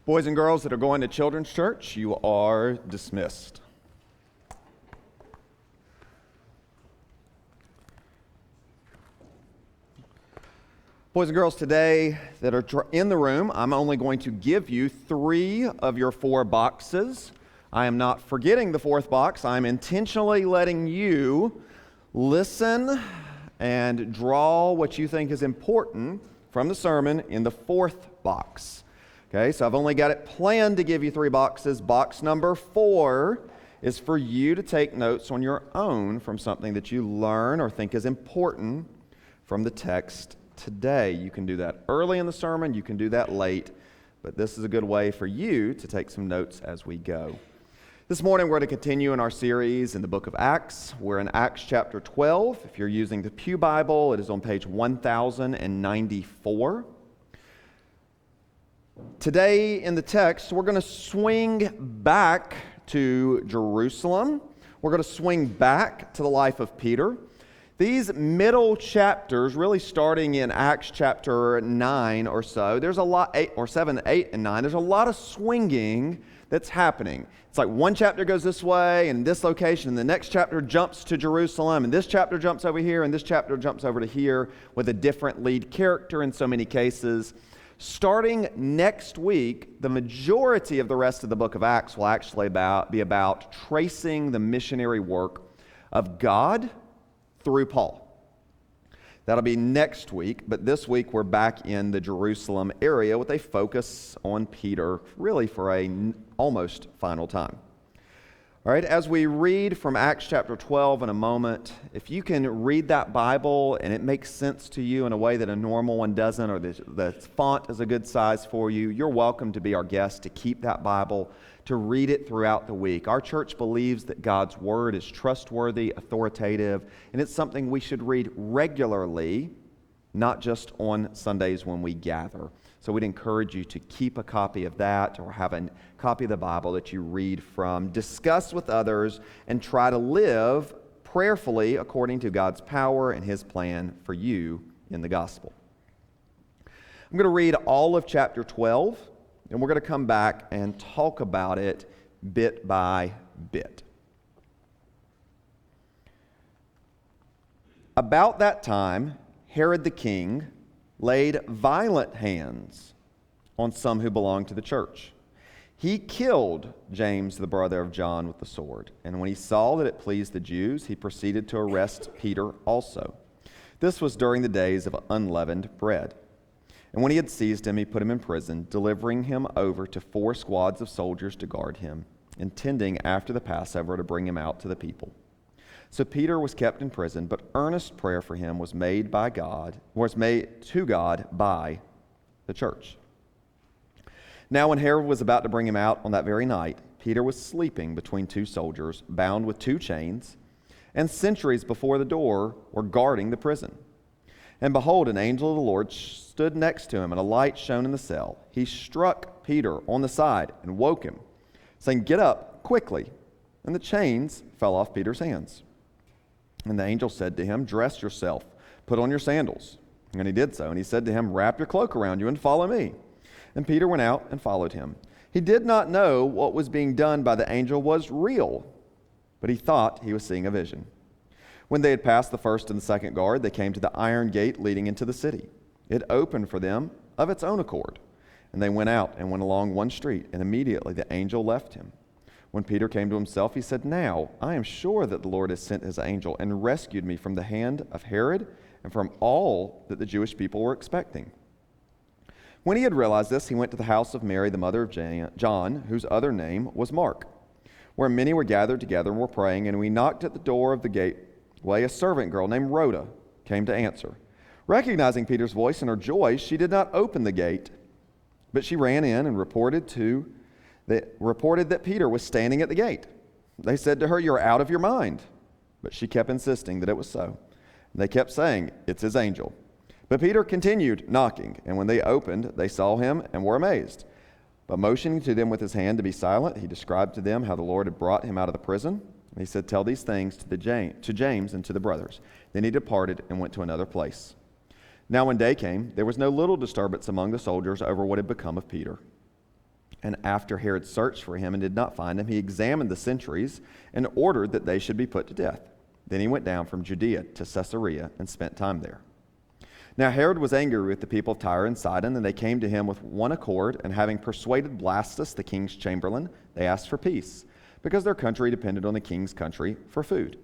Boys and girls that are going to Children's Church, you are dismissed. Boys and girls today that are in the room, I'm only going to give you 3 of your 4 boxes. I am not forgetting the 4th box. I'm intentionally letting you listen and draw what you think is important from the sermon in the 4th box. Okay, so I've only got it planned to give you 3 boxes. Box number 4 is for you to take notes on your own from something that you learn or think is important from the text today. You can do that early in the sermon, you can do that late, but this is a good way for you to take some notes as we go. This morning we're going to continue in our series in the book of Acts. We're in Acts chapter 12. If you're using the Pew Bible, it is on page 1094. Today in the text, we're going to swing back to Jerusalem. We're going to swing back to the life of Peter. These middle chapters, really starting in Acts chapter 9 or so, there's a lot, 7, 8, and 9, there's a lot of swinging that's happening. It's like one chapter goes this way and this location, and the next chapter jumps to Jerusalem, and this chapter jumps over here, and this chapter jumps over to here with a different lead character in so many cases. Starting next week, the majority of the rest of the book of Acts will actually be about tracing the missionary work of God through Paul. That'll be next week, but this week we're back in the Jerusalem area with a focus on Peter, really for an almost final time. All right, as we read from Acts chapter 12 in a moment, if you can read that Bible and it makes sense to you in a way that a normal one doesn't, or the font is a good size for you, you're welcome to be our guest to keep that Bible, to read it throughout the week. Our church believes that God's Word is trustworthy, authoritative, and it's something we should read regularly, not just on Sundays when we gather. So we'd encourage you to keep a copy of that or have a copy of the Bible that you read from, discuss with others, and try to live prayerfully according to God's power and His plan for you in the gospel. I'm going to read all of chapter 12, and we're going to come back and talk about it bit by bit. About that time, Herod the king laid violent hands on some who belonged to the church. He killed James, the brother of John, with the sword. And when he saw that it pleased the Jews, he proceeded to arrest Peter also. This was during the days of unleavened bread. And when he had seized him, he put him in prison, delivering him over to 4 squads of soldiers to guard him, intending after the Passover to bring him out to the people. So Peter was kept in prison, but earnest prayer for him was made to God by the church. Now when Herod was about to bring him out on that very night, Peter was sleeping between 2 soldiers, bound with 2 chains, and sentries before the door were guarding the prison. And behold, an angel of the Lord stood next to him, and a light shone in the cell. He struck Peter on the side and woke him, saying, "Get up quickly." And the chains fell off Peter's hands. And the angel said to him, "Dress yourself, put on your sandals." And he did so. And he said to him, "Wrap your cloak around you and follow me." And Peter went out and followed him. He did not know what was being done by the angel was real, but he thought he was seeing a vision. When they had passed the first and the second guard, they came to the iron gate leading into the city. It opened for them of its own accord. And they went out and went along one street, and immediately the angel left him. When Peter came to himself, he said, "Now I am sure that the Lord has sent his angel and rescued me from the hand of Herod and from all that the Jewish people were expecting." When he had realized this, he went to the house of Mary, the mother of John, whose other name was Mark, where many were gathered together and were praying. And when he knocked at the door of the gateway, a servant girl named Rhoda came to answer. Recognizing Peter's voice in her joy, she did not open the gate, but she ran in and reported that Peter was standing at the gate. They said to her, "You're out of your mind." But she kept insisting that it was so. And they kept saying, "It's his angel." But Peter continued knocking, and when they opened, they saw him and were amazed. But motioning to them with his hand to be silent, he described to them how the Lord had brought him out of the prison. And he said, "Tell these things to James and to the brothers." Then he departed and went to another place. Now when day came, there was no little disturbance among the soldiers over what had become of Peter. And after Herod searched for him and did not find him, he examined the sentries and ordered that they should be put to death. Then he went down from Judea to Caesarea and spent time there. Now Herod was angry with the people of Tyre and Sidon, and they came to him with one accord, and having persuaded Blastus, the king's chamberlain, they asked for peace, because their country depended on the king's country for food.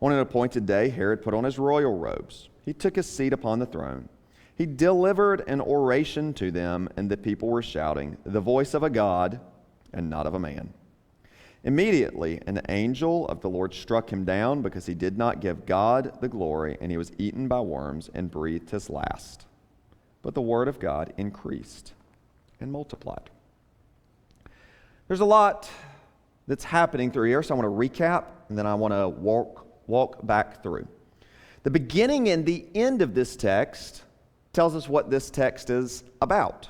On an appointed day, Herod put on his royal robes. He took his seat upon the throne. He delivered an oration to them, and the people were shouting, "The voice of a God and not of a man." Immediately, an angel of the Lord struck him down because he did not give God the glory, and he was eaten by worms and breathed his last. But the word of God increased and multiplied. There's a lot that's happening through here, so I want to recap, and then I want to walk back through. The beginning and the end of this text tells us what this text is about.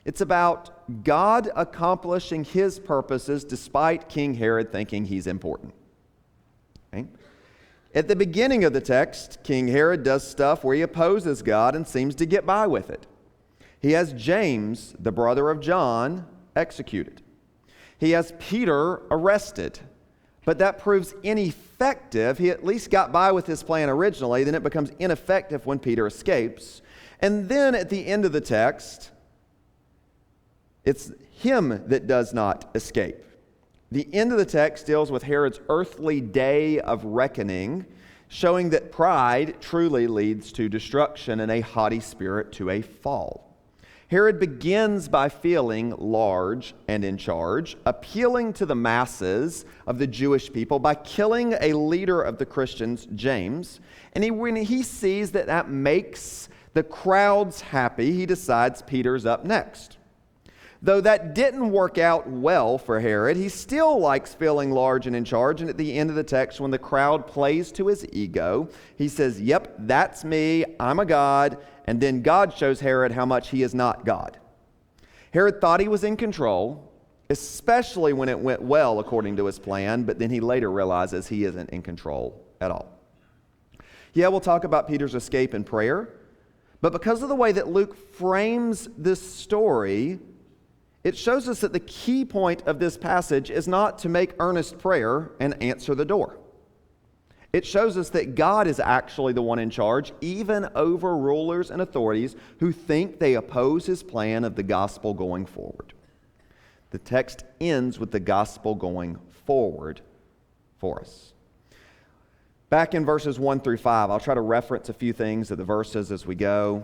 It's about God accomplishing his purposes despite King Herod thinking he's important. Okay? At the beginning of the text, King Herod does stuff where he opposes God and seems to get by with it. He has James, the brother of John, executed. He has Peter arrested, but that proves ineffective. He at least got by with his plan originally, then it becomes ineffective when Peter escapes. And then at the end of the text, it's him that does not escape. The end of the text deals with Herod's earthly day of reckoning, showing that pride truly leads to destruction and a haughty spirit to a fall. Herod begins by feeling large and in charge, appealing to the masses of the Jewish people by killing a leader of the Christians, James. And when he sees that that makes the crowd's happy, he decides Peter's up next. Though that didn't work out well for Herod, he still likes feeling large and in charge. And at the end of the text, when the crowd plays to his ego, he says, "Yep, that's me. I'm a god." And then God shows Herod how much he is not God. Herod thought he was in control, especially when it went well according to his plan, but then he later realizes he isn't in control at all. Yeah, we'll talk about Peter's escape in prayer. But because of the way that Luke frames this story, it shows us that the key point of this passage is not to make earnest prayer and answer the door. It shows us that God is actually the one in charge, even over rulers and authorities who think they oppose his plan of the gospel going forward. The text ends with the gospel going forward for us. Back in verses 1 through 5, I'll try to reference a few things of the verses as we go.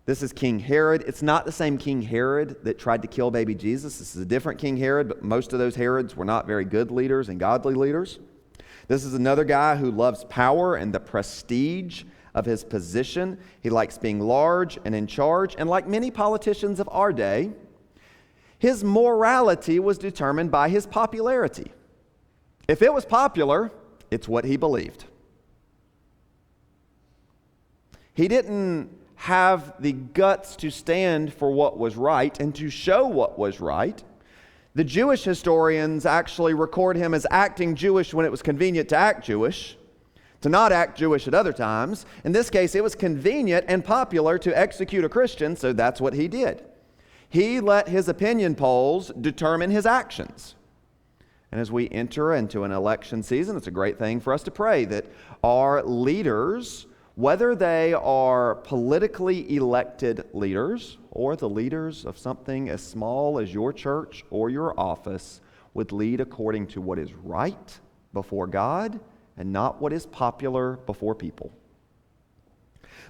This is King Herod. It's not the same King Herod that tried to kill baby Jesus. This is a different King Herod, but most of those Herods were not very good leaders and godly leaders. This is another guy who loves power and the prestige of his position. He likes being large and in charge, and like many politicians of our day, his morality was determined by his popularity. If it was popular, it's what he believed. He didn't have the guts to stand for what was right and to show what was right. The Jewish historians actually record him as acting Jewish when it was convenient to act Jewish, to not act Jewish at other times. In this case, it was convenient and popular to execute a Christian, so that's what he did. He let his opinion polls determine his actions. And as we enter into an election season, it's a great thing for us to pray that our leaders, whether they are politically elected leaders or the leaders of something as small as your church or your office, would lead according to what is right before God and not what is popular before people.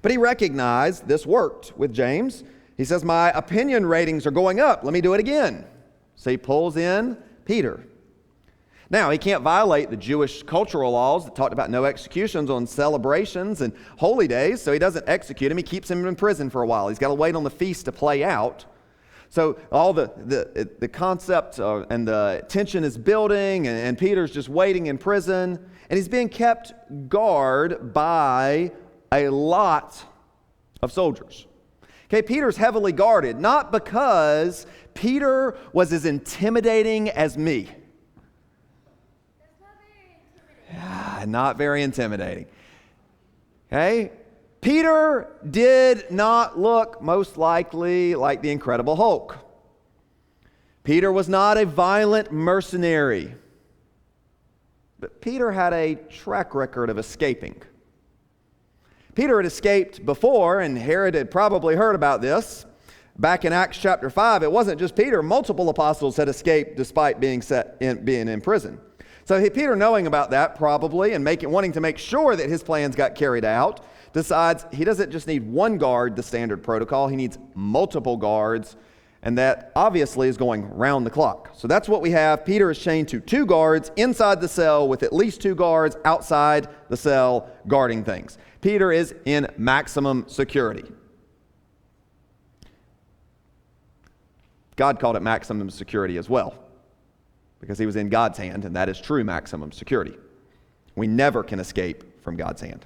But he recognized this worked with James. He says, "My opinion ratings are going up. Let me do it again." So he pulls in Peter. Now, he can't violate the Jewish cultural laws that talked about no executions on celebrations and holy days, so he doesn't execute him. He keeps him in prison for a while. He's got to wait on the feast to play out. So all the concept and the tension is building, and Peter's just waiting in prison, and he's being kept guard by a lot of soldiers. Okay, Peter's heavily guarded, not because Peter was as intimidating as me. Not very intimidating. Okay? Peter did not look most likely like the Incredible Hulk. Peter was not a violent mercenary, but Peter had a track record of escaping. Peter had escaped before, and Herod had probably heard about this. Back in Acts chapter 5, it wasn't just Peter. Multiple apostles had escaped despite being in prison. So Peter, knowing about that probably and wanting to make sure that his plans got carried out, decides he doesn't just need one guard, the standard protocol. He needs multiple guards, and that obviously is going round the clock. So that's what we have. Peter is chained to 2 guards inside the cell with at least 2 guards outside the cell guarding things. Peter is in maximum security. God called it maximum security as well, because he was in God's hand, and that is true maximum security. We never can escape from God's hand.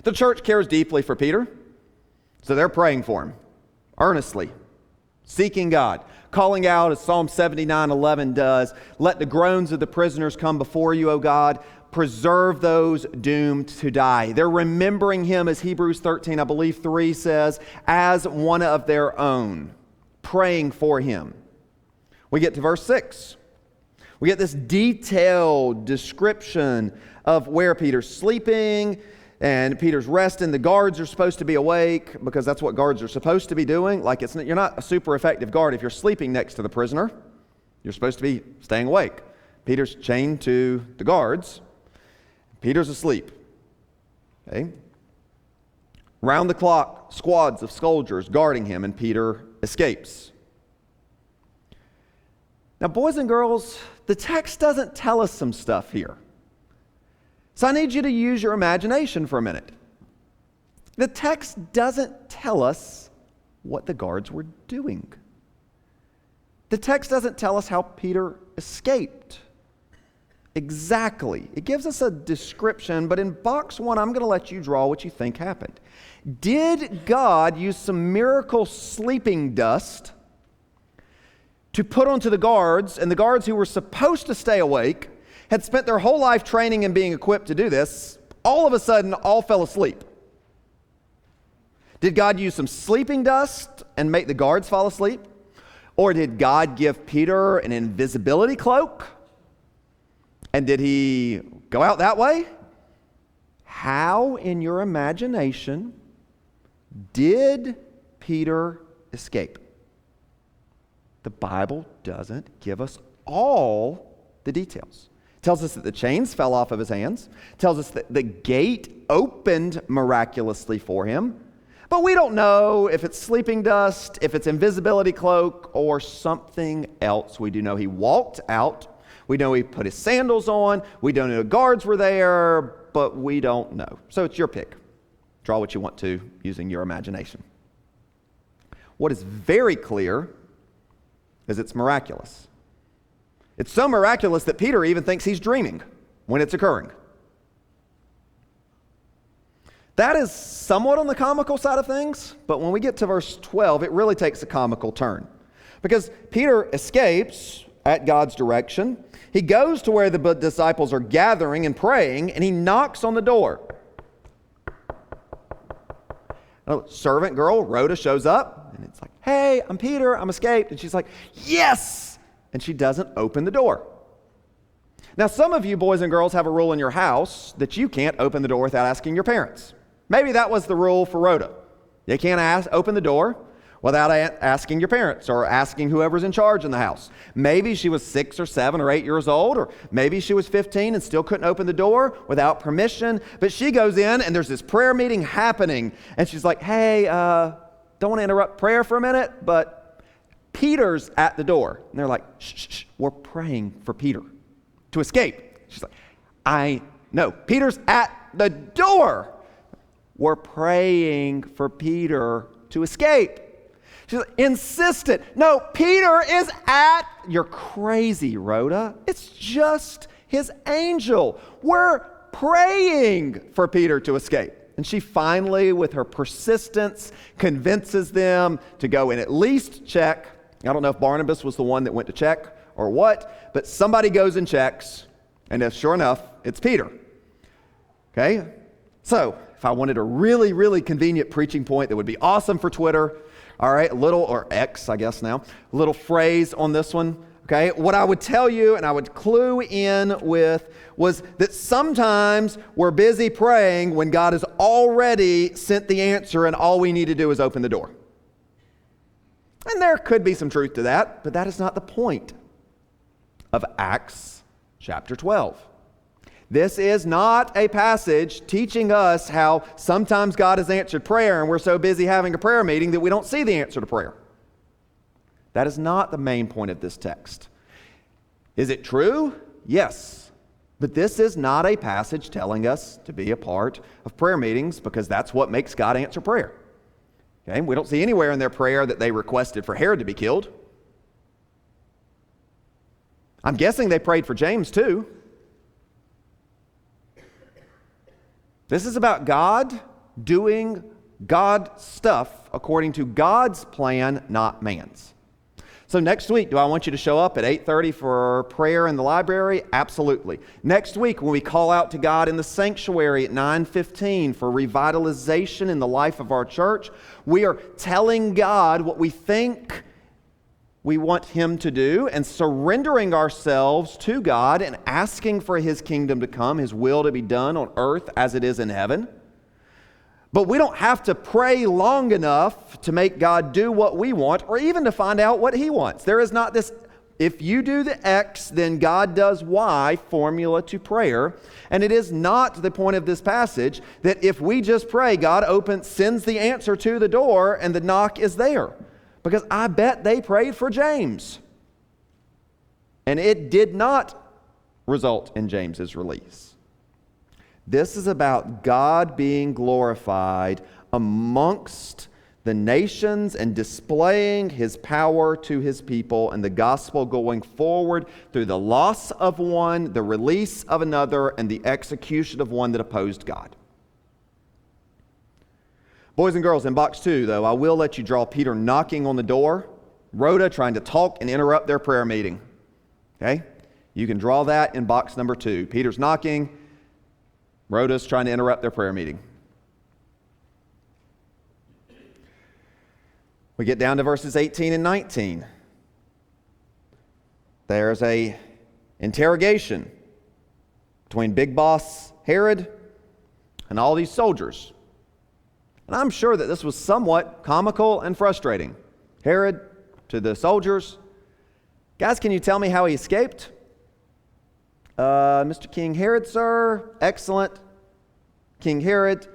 The church cares deeply for Peter, so they're praying for him, earnestly, seeking God, calling out as Psalm 79:11 does, "Let the groans of the prisoners come before you, O God. Preserve those doomed to die." They're remembering him, as Hebrews 13, I believe 3 says, as one of their own, praying for him. We get to verse 6. We get this detailed description of where Peter's sleeping and Peter's resting. The guards are supposed to be awake because that's what guards are supposed to be doing. You're not a super effective guard if you're sleeping next to the prisoner. You're supposed to be staying awake. Peter's chained to the guards. Peter's asleep. Okay? Round the clock, squads of soldiers guarding him, and Peter escapes. Now, boys and girls, the text doesn't tell us some stuff here. So I need you to use your imagination for a minute. The text doesn't tell us what the guards were doing. The text doesn't tell us how Peter escaped. Exactly. It gives us a description, but in box 1, I'm going to let you draw what you think happened. Did God use some miracle sleeping dust to put onto the guards, and the guards who were supposed to stay awake, had spent their whole life training and being equipped to do this, all of a sudden all fell asleep? Did God use some sleeping dust and make the guards fall asleep? Or did God give Peter an invisibility cloak? And did he go out that way? How, in your imagination, did Peter escape? The Bible doesn't give us all the details. It tells us that the chains fell off of his hands. It tells us that the gate opened miraculously for him. But we don't know if it's sleeping dust, if it's invisibility cloak, or something else. We do know he walked out. We know he put his sandals on. We don't know the guards were there, but we don't know. So it's your pick. Draw what you want to using your imagination. What is very clear is it's miraculous. It's so miraculous that Peter even thinks he's dreaming when it's occurring. That is somewhat on the comical side of things, but when we get to verse 12, it really takes a comical turn. Because Peter escapes at God's direction. He goes to where the disciples are gathering and praying, and he knocks on the door. A servant girl, Rhoda, shows up, and it's like, "Hey, I'm Peter, I'm escaped." And she's like, "Yes!" And she doesn't open the door. Now, some of you boys and girls have a rule in your house that you can't open the door without asking your parents. Maybe that was the rule for Rhoda. You can't open the door without asking your parents or asking whoever's in charge in the house. Maybe she was 6 or 7 or 8 years old, or maybe she was 15 and still couldn't open the door without permission. But she goes in and there's this prayer meeting happening, and she's like, "Hey, don't want to interrupt prayer for a minute, but Peter's at the door." And they're like, "Shh, we're praying for Peter to escape." She's like, "I know, Peter's at the door. We're praying for Peter to escape." She's insistent. "No, Peter is at..." "You're crazy, Rhoda. It's just his angel. We're praying for Peter to escape." And she finally, with her persistence, convinces them to go and at least check. I don't know if Barnabas was the one that went to check or what, but somebody goes and checks, and sure enough, it's Peter. Okay? So, if I wanted a really, really convenient preaching point that would be awesome for Twitter, All right, a little, or X, I guess now, a little phrase on this one. Okay, what I would tell you and I would clue in with was that sometimes we're busy praying when God has already sent the answer and all we need to do is open the door. And there could be some truth to that, but that is not the point of Acts chapter 12. This is not a passage teaching us how sometimes God has answered prayer and we're so busy having a prayer meeting that we don't see the answer to prayer. That is not the main point of this text. Is it true? Yes. But this is not a passage telling us to be a part of prayer meetings because that's what makes God answer prayer. Okay? We don't see anywhere in their prayer that they requested for Herod to be killed. I'm guessing they prayed for James too. This is about God doing God stuff according to God's plan, not man's. So next week, do I want you to show up at 8:30 for prayer in the library? Absolutely. Next week, when we call out to God in the sanctuary at 9:15 for revitalization in the life of our church, we are telling God what we think we want Him to do and surrendering ourselves to God and asking for His kingdom to come, His will to be done on earth as it is in heaven. But we don't have to pray long enough to make God do what we want or even to find out what He wants. There is not this, if you do the X, then God does Y formula to prayer. And it is not the point of this passage that if we just pray, God sends the answer to the door and the knock is there. Because I bet they prayed for James. And it did not result in James's release. This is about God being glorified amongst the nations and displaying His power to His people and the gospel going forward through the loss of one, the release of another, and the execution of one that opposed God. Boys and girls, in box 2, though, I will let you draw Peter knocking on the door, Rhoda trying to talk and interrupt their prayer meeting. Okay? You can draw that in box number 2. Peter's knocking, Rhoda's trying to interrupt their prayer meeting. We get down to verses 18 and 19. There's a interrogation between Big Boss Herod and all these soldiers. And I'm sure that this was somewhat comical and frustrating. Herod to the soldiers, guys, can you tell me how he escaped? Mr. King Herod, sir, excellent. King Herod,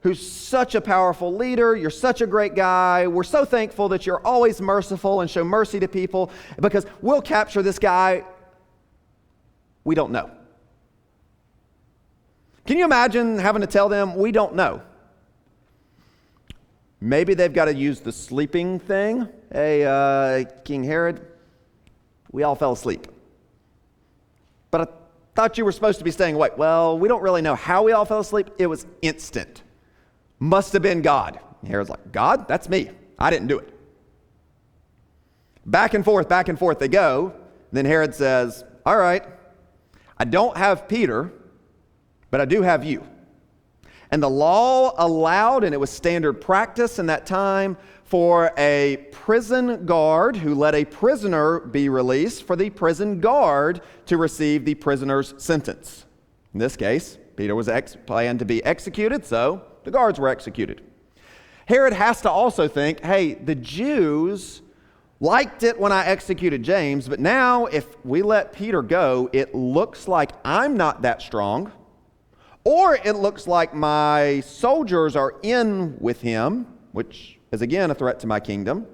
who's such a powerful leader, you're such a great guy. We're so thankful that you're always merciful and show mercy to people because we'll capture this guy. We don't know. Can you imagine having to tell them, we don't know? Maybe they've got to use the sleeping thing. Hey, King Herod, we all fell asleep. But I thought you were supposed to be staying awake. Well, we don't really know how we all fell asleep. It was instant. Must have been God. And Herod's like, God? That's me. I didn't do it. Back and forth they go. Then Herod says, all right, I don't have Peter, but I do have you. And the law allowed, and it was standard practice in that time, for a prison guard who let a prisoner be released for the prison guard to receive the prisoner's sentence. In this case, Peter was planned to be executed, so the guards were executed. Herod has to also think, hey, the Jews liked it when I executed James, but now if we let Peter go, it looks like I'm not that strong, or it looks like my soldiers are in with him, which is again a threat to my kingdom.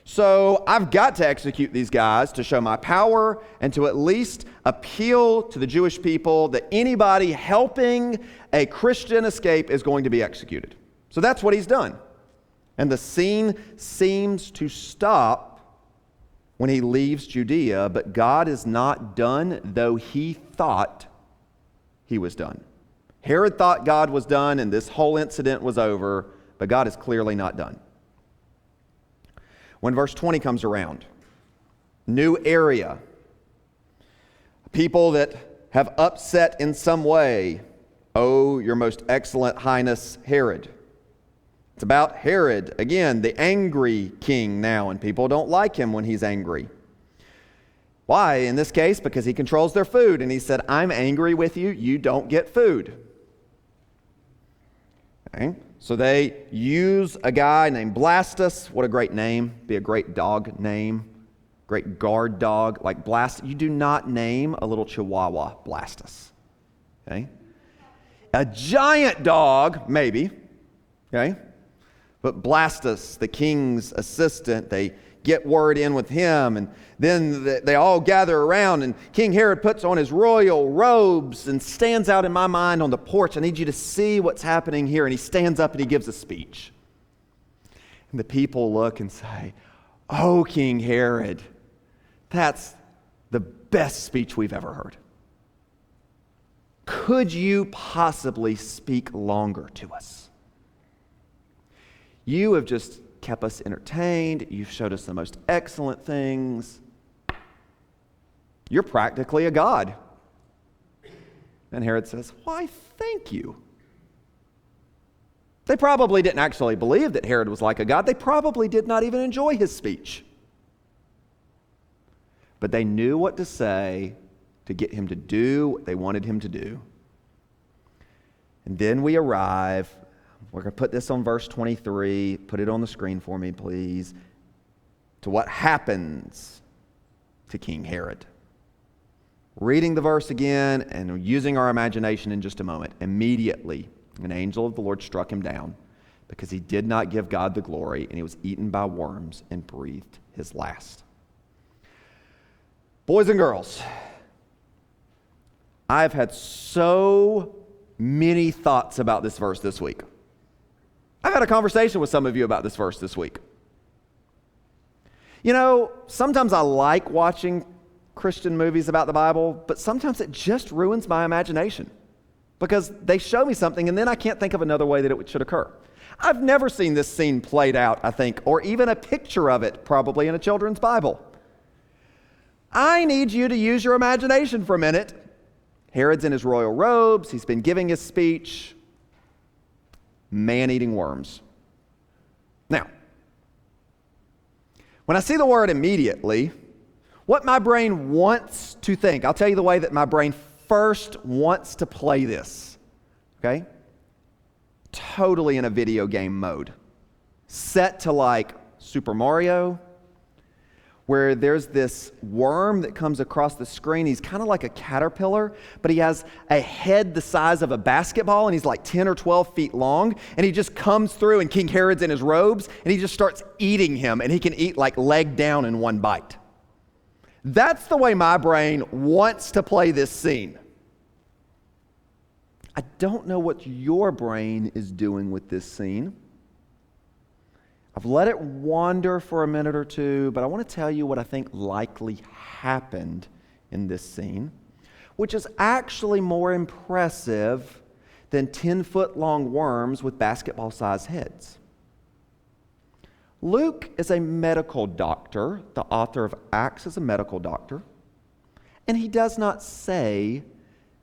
So I've got to execute these guys to show my power and to at least appeal to the Jewish people that anybody helping a Christian escape is going to be executed. So that's what he's done. And the scene seems to stop when he leaves Judea, but God is not done, though he thought he was done. Herod thought God was done and this whole incident was over, but God is clearly not done. When verse 20 comes around, new area, people that have upset in some way, oh, your most excellent highness Herod. It's about Herod, again, the angry king now, and people don't like him when he's angry. Why? In this case, because he controls their food, and he said, I'm angry with you, you don't get food. Okay? So they use a guy named Blastus. What a great name. Be a great dog name. Great guard dog. Like Blastus. You do not name a little Chihuahua Blastus. Okay? A giant dog, maybe. Okay? But Blastus, the king's assistant, they get word in with him, and then they all gather around, and King Herod puts on his royal robes and stands out in my mind on the porch. I need you to see what's happening here. And he stands up and he gives a speech. And the people look and say, oh, King Herod, that's the best speech we've ever heard. Could you possibly speak longer to us? You have just kept us entertained. You've showed us the most excellent things. You're practically a god. And Herod says, why, thank you. They probably didn't actually believe that Herod was like a god. They probably did not even enjoy his speech. But they knew what to say to get him to do what they wanted him to do. And then we arrive. We're going to put this on verse 23. Put it on the screen for me, please. To what happens to King Herod. Reading the verse again and using our imagination in just a moment. Immediately, an angel of the Lord struck him down because he did not give God the glory, and he was eaten by worms and breathed his last. Boys and girls, I've had so many thoughts about this verse this week. I've had a conversation with some of you about this verse this week. You know, sometimes I like watching Christian movies about the Bible, but sometimes it just ruins my imagination because they show me something and then I can't think of another way that it should occur. I've never seen this scene played out, I think, or even a picture of it probably in a children's Bible. I need you to use your imagination for a minute. Herod's in his royal robes. He's been giving his speech. Man eating worms. Now, when I see the word immediately, what my brain wants to think, I'll tell you the way that my brain first wants to play this. Okay? Totally in a video game mode. Set to like Super Mario, where there's this worm that comes across the screen. He's kind of like a caterpillar, but he has a head the size of a basketball, and he's like 10 or 12 feet long, and he just comes through, and King Herod's in his robes, and he just starts eating him, and he can eat like leg down in one bite. That's the way my brain wants to play this scene. I don't know what your brain is doing with this scene. I've let it wander for a minute or two, but I want to tell you what I think likely happened in this scene, which is actually more impressive than 10-foot-long worms with basketball-sized heads. Luke is a medical doctor. The author of Acts is a medical doctor. And he does not say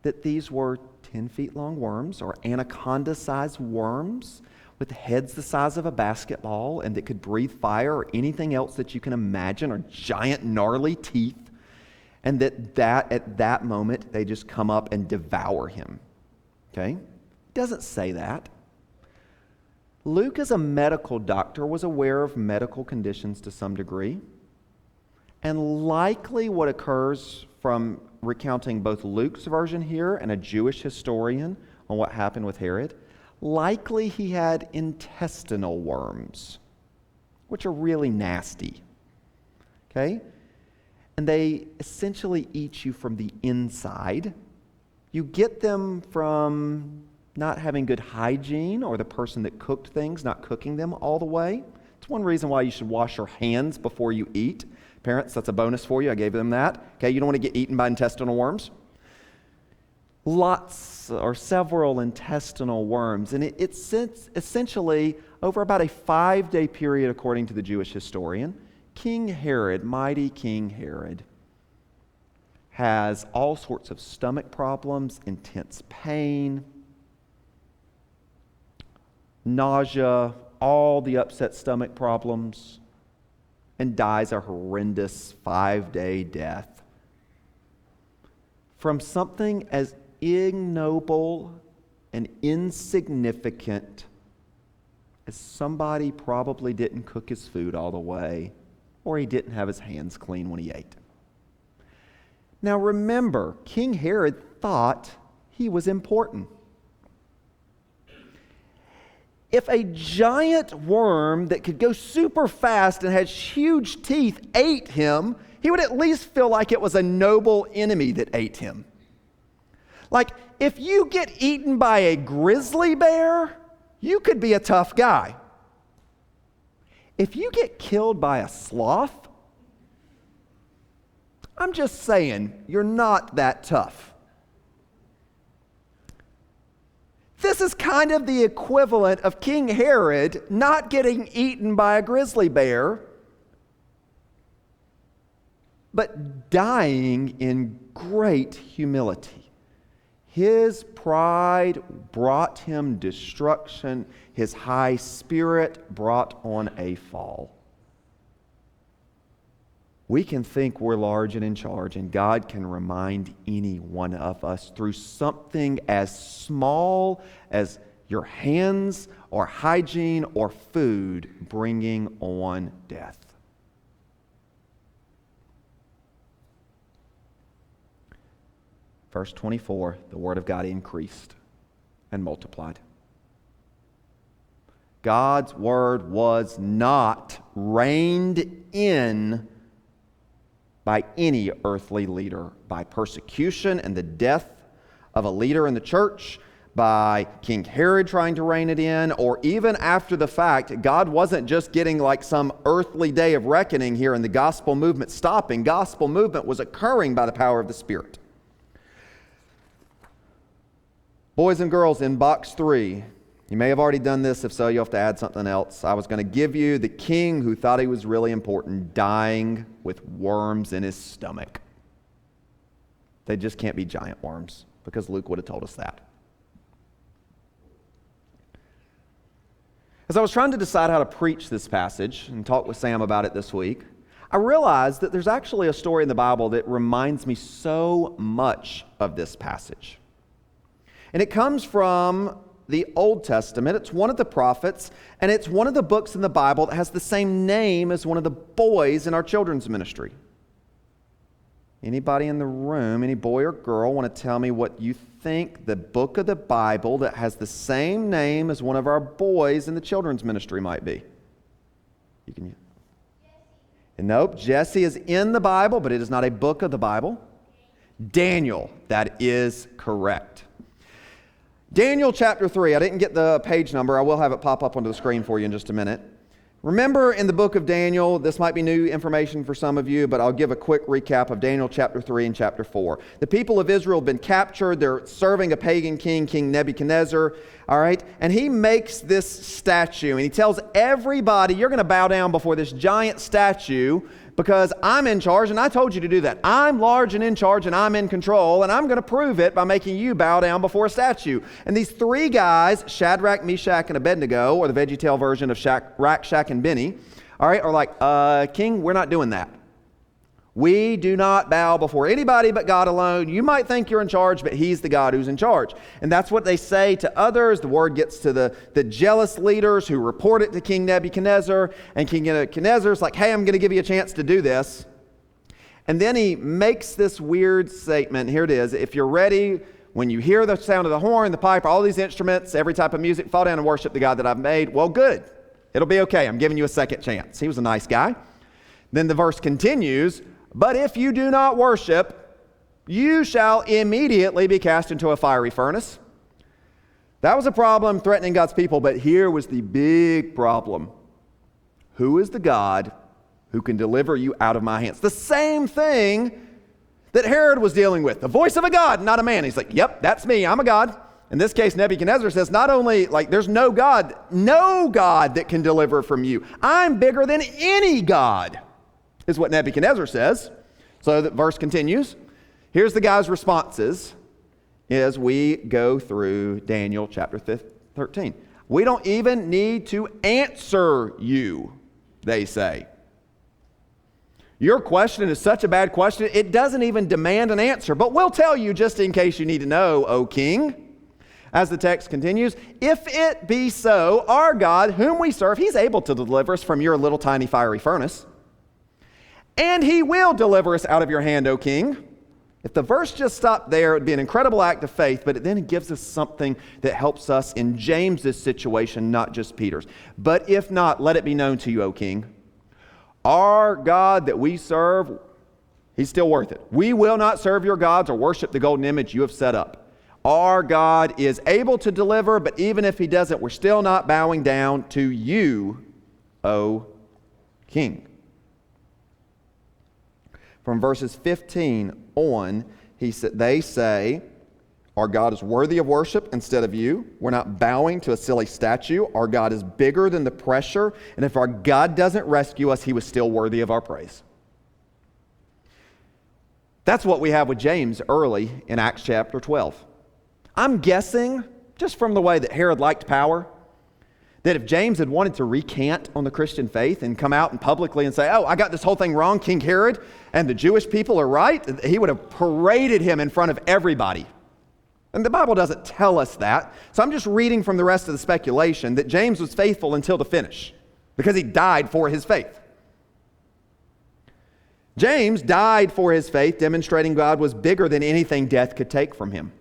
that these were 10-feet-long worms or anaconda-sized worms with heads the size of a basketball and that could breathe fire or anything else that you can imagine, or giant gnarly teeth, and that at that moment they just come up and devour him. Okay? It doesn't say that. Luke, as a medical doctor, was aware of medical conditions to some degree, and likely what occurs from recounting both Luke's version here and a Jewish historian on what happened with Herod, likely he had intestinal worms, which are really nasty. Okay? And they essentially eat you from the inside. You get them from not having good hygiene, or the person that cooked things not cooking them all the way. It's one reason why you should wash your hands before you eat. Parents, that's a bonus for you. I gave them that. Okay, you don't want to get eaten by intestinal worms. Lots or several intestinal worms. And it's essentially over about a 5-day period, according to the Jewish historian, King Herod, mighty King Herod, has all sorts of stomach problems, intense pain, nausea, all the upset stomach problems and dies a horrendous 5-day death from something as ignoble and insignificant as somebody probably didn't cook his food all the way, or he didn't have his hands clean when he ate. Now remember, King Herod thought he was important. If a giant worm that could go super fast and had huge teeth ate him, he would at least feel like it was a noble enemy that ate him. Like, if you get eaten by a grizzly bear, you could be a tough guy. If you get killed by a sloth, I'm just saying, you're not that tough. This is kind of the equivalent of King Herod not getting eaten by a grizzly bear, but dying in great humility. His pride brought him destruction. His high spirit brought on a fall. We can think we're large and in charge, and God can remind any one of us through something as small as your hands or hygiene or food bringing on death. Verse 24, the word of God increased and multiplied. God's word was not reined in by any earthly leader, by persecution and the death of a leader in the church, by King Herod trying to rein it in, or even after the fact. God wasn't just getting like some earthly day of reckoning here and the gospel movement stopping. Gospel movement was occurring by the power of the Spirit. Boys and girls, in box 3, you may have already done this. If so, you'll have to add something else. I was going to give you the king who thought he was really important dying with worms in his stomach. They just can't be giant worms, because Luke would have told us that. As I was trying to decide how to preach this passage and talk with Sam about it this week, I realized that there's actually a story in the Bible that reminds me so much of this passage. And it comes from the Old Testament. It's one of the prophets, and it's one of the books in the Bible that has the same name as one of the boys in our children's ministry. Anybody in the room, any boy or girl, want to tell me what you think the book of the Bible that has the same name as one of our boys in the children's ministry might be? You can. And nope, Jesse is in the Bible, but it is not a book of the Bible. Daniel, that is correct. Daniel chapter 3, I didn't get the page number. I will have it pop up onto the screen for you in just a minute. Remember in the book of Daniel, this might be new information for some of you, but I'll give a quick recap of Daniel chapter 3 and chapter 4. The people of Israel have been captured. They're serving a pagan king, King Nebuchadnezzar, all right? And he makes this statue, and he tells everybody, you're going to bow down before this giant statue because I'm in charge, and I told you to do that. I'm large and in charge, and I'm in control, and I'm going to prove it by making you bow down before a statue. And these 3 guys, Shadrach, Meshach, and Abednego, or the VeggieTale version of Rack, Shack, and Benny, all right, are like, King, we're not doing that. We do not bow before anybody but God alone. You might think you're in charge, but He's the God who's in charge. And that's what they say to others. The word gets to the jealous leaders who report it to King Nebuchadnezzar. And King Nebuchadnezzar's like, hey, I'm going to give you a chance to do this. And then he makes this weird statement. Here it is. If you're ready, when you hear the sound of the horn, the pipe, all these instruments, every type of music, fall down and worship the God that I've made. Well, good. It'll be okay. I'm giving you a second chance. He was a nice guy. Then the verse continues. But if you do not worship, you shall immediately be cast into a fiery furnace. That was a problem threatening God's people, but here was the big problem. Who is the God who can deliver you out of my hands? The same thing that Herod was dealing with. The voice of a God, not a man. He's like, yep, that's me. I'm a God. In this case, Nebuchadnezzar says, not only, there's no God that can deliver from you. I'm bigger than any God. Is what Nebuchadnezzar says. So the verse continues. Here's the guy's responses as we go through Daniel chapter 13. We don't even need to answer you, they say. Your question is such a bad question, it doesn't even demand an answer. But we'll tell you just in case you need to know, O king. As the text continues, if it be so, our God, whom we serve, he's able to deliver us from your little tiny fiery furnace. And he will deliver us out of your hand, O king. If the verse just stopped there, it would be an incredible act of faith, but then it gives us something that helps us in James's situation, not just Peter's. But if not, let it be known to you, O king. Our God that we serve, he's still worth it. We will not serve your gods or worship the golden image you have set up. Our God is able to deliver, but even if he doesn't, we're still not bowing down to you, O king. From verses 15 on, they say, our God is worthy of worship instead of you. We're not bowing to a silly statue. Our God is bigger than the pressure. And if our God doesn't rescue us, he was still worthy of our praise. That's what we have with James early in Acts chapter 12. I'm guessing, just from the way that Herod liked power, that if James had wanted to recant on the Christian faith and come out and publicly and say, oh, I got this whole thing wrong, King Herod, and the Jewish people are right, he would have paraded him in front of everybody. And the Bible doesn't tell us that. So I'm just reading from the rest of the speculation that James was faithful until the finish because he died for his faith. James died for his faith, demonstrating God was bigger than anything death could take from him.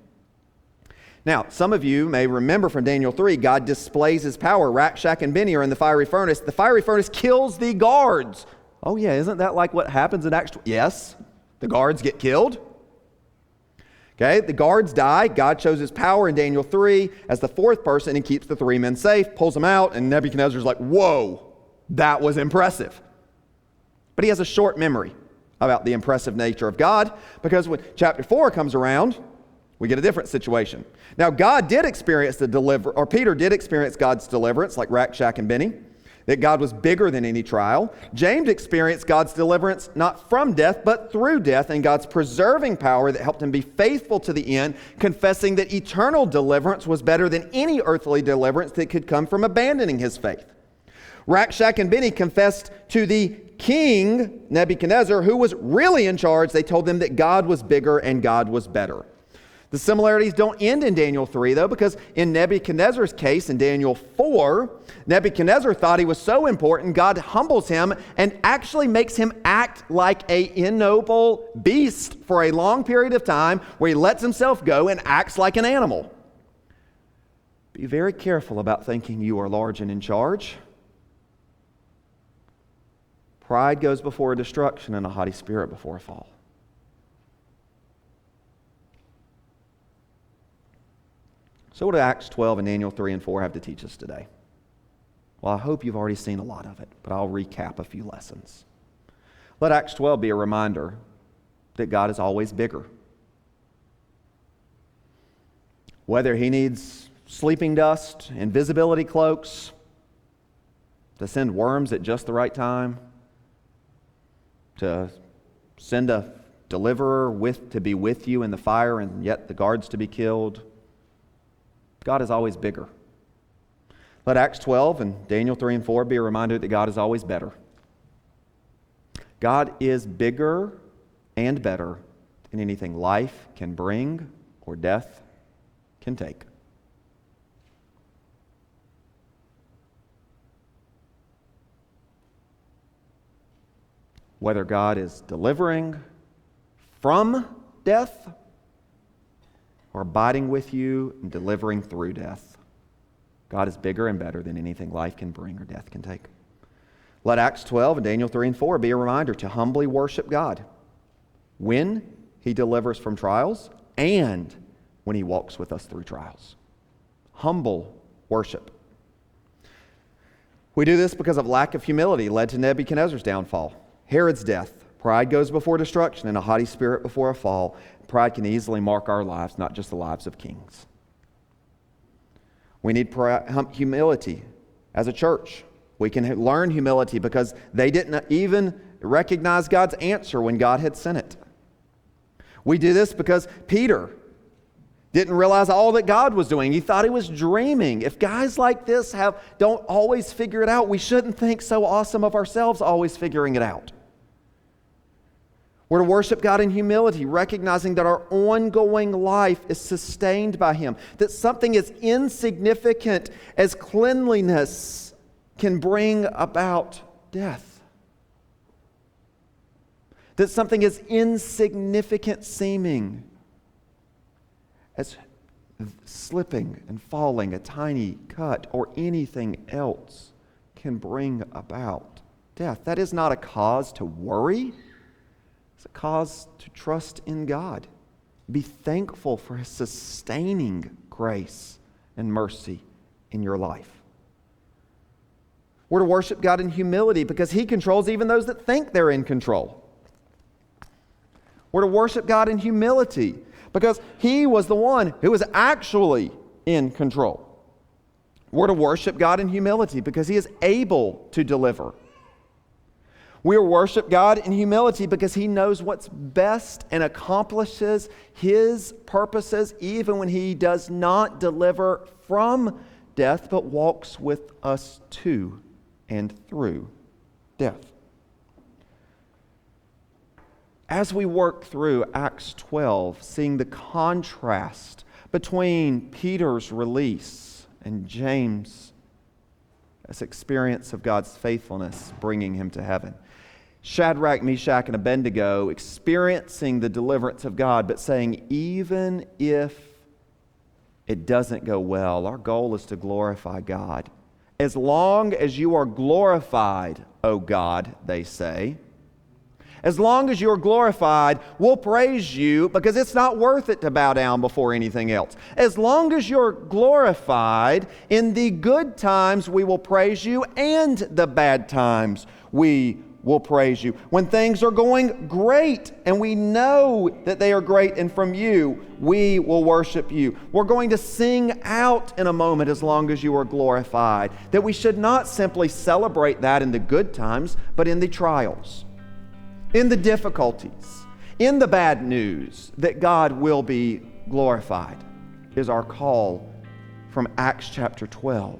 Now, some of you may remember from Daniel 3, God displays his power. Rakshak and Benny are in the fiery furnace. The fiery furnace kills the guards. Oh yeah, isn't that like what happens in Acts 12? Yes, the guards get killed. Okay, the guards die. God shows his power in Daniel 3 as the fourth person and keeps the three men safe, pulls them out, and Nebuchadnezzar's like, whoa, that was impressive. But he has a short memory about the impressive nature of God, because when chapter 4 comes around, we get a different situation. Now, God did experience Peter did experience God's deliverance, like Rakshak and Benny, that God was bigger than any trial. James experienced God's deliverance not from death, but through death, and God's preserving power that helped him be faithful to the end, confessing that eternal deliverance was better than any earthly deliverance that could come from abandoning his faith. Rakshak and Benny confessed to the king, Nebuchadnezzar, who was really in charge. They told them that God was bigger and God was better. The similarities don't end in Daniel 3, though, because in Nebuchadnezzar's case, in Daniel 4, Nebuchadnezzar thought he was so important, God humbles him and actually makes him act like an ignoble beast for a long period of time, where he lets himself go and acts like an animal. Be very careful about thinking you are large and in charge. Pride goes before destruction, and a haughty spirit before a fall. So what do Acts 12 and Daniel 3 and 4 have to teach us today? Well, I hope you've already seen a lot of it, but I'll recap a few lessons. Let Acts 12 be a reminder that God is always bigger. Whether he needs sleeping dust, invisibility cloaks, to send worms at just the right time, to send a deliverer to be with you in the fire and yet the guards to be killed, God is always bigger. Let Acts 12 and Daniel 3 and 4 be a reminder that God is always better. God is bigger and better than anything life can bring or death can take. Whether God is delivering from death or abiding with you and delivering through death, God is bigger and better than anything life can bring or death can take. Let Acts 12 and Daniel 3 and 4 be a reminder to humbly worship God when he delivers from trials and when he walks with us through trials. Humble worship. We do this because of lack of humility led to Nebuchadnezzar's downfall, Herod's death. Pride goes before destruction and a haughty spirit before a fall. Pride can easily mark our lives, not just the lives of kings. We need humility as a church. We can learn humility because they didn't even recognize God's answer when God had sent it. We do this because Peter Didn't realize all that God was doing. He thought he was dreaming. If guys like this don't always figure it out, we shouldn't think so awesome of ourselves always figuring it out. We're to worship God in humility, recognizing that our ongoing life is sustained by Him, that something as insignificant as cleanliness can bring about death, that something as insignificant seeming as slipping and falling, a tiny cut, or anything else can bring about death. That is not a cause to worry. It's a cause to trust in God. Be thankful for His sustaining grace and mercy in your life. We're to worship God in humility because He controls even those that think they're in control. We're to worship God in humility because He was the one who was actually in control. We're to worship God in humility because He is able to deliver. We worship God in humility because He knows what's best and accomplishes His purposes even when He does not deliver from death but walks with us to and through death. As we work through Acts 12, seeing the contrast between Peter's release and James' experience of God's faithfulness bringing him to heaven. Shadrach, Meshach, and Abednego experiencing the deliverance of God, but saying, even if it doesn't go well, our goal is to glorify God. As long as you are glorified, O God, they say, as long as you're glorified, we'll praise you because it's not worth it to bow down before anything else. As long as you're glorified, in the good times we will praise you, and the bad times we will praise you. When things are going great and we know that they are great and from you, we will worship you. We're going to sing out in a moment as long as you are glorified. That we should not simply celebrate that in the good times, but in the trials, in the difficulties, in the bad news, that God will be glorified is our call from Acts chapter 12.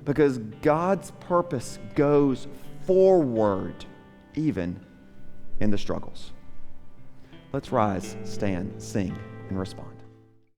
Because God's purpose goes forward even in the struggles. Let's rise, stand, sing, and respond.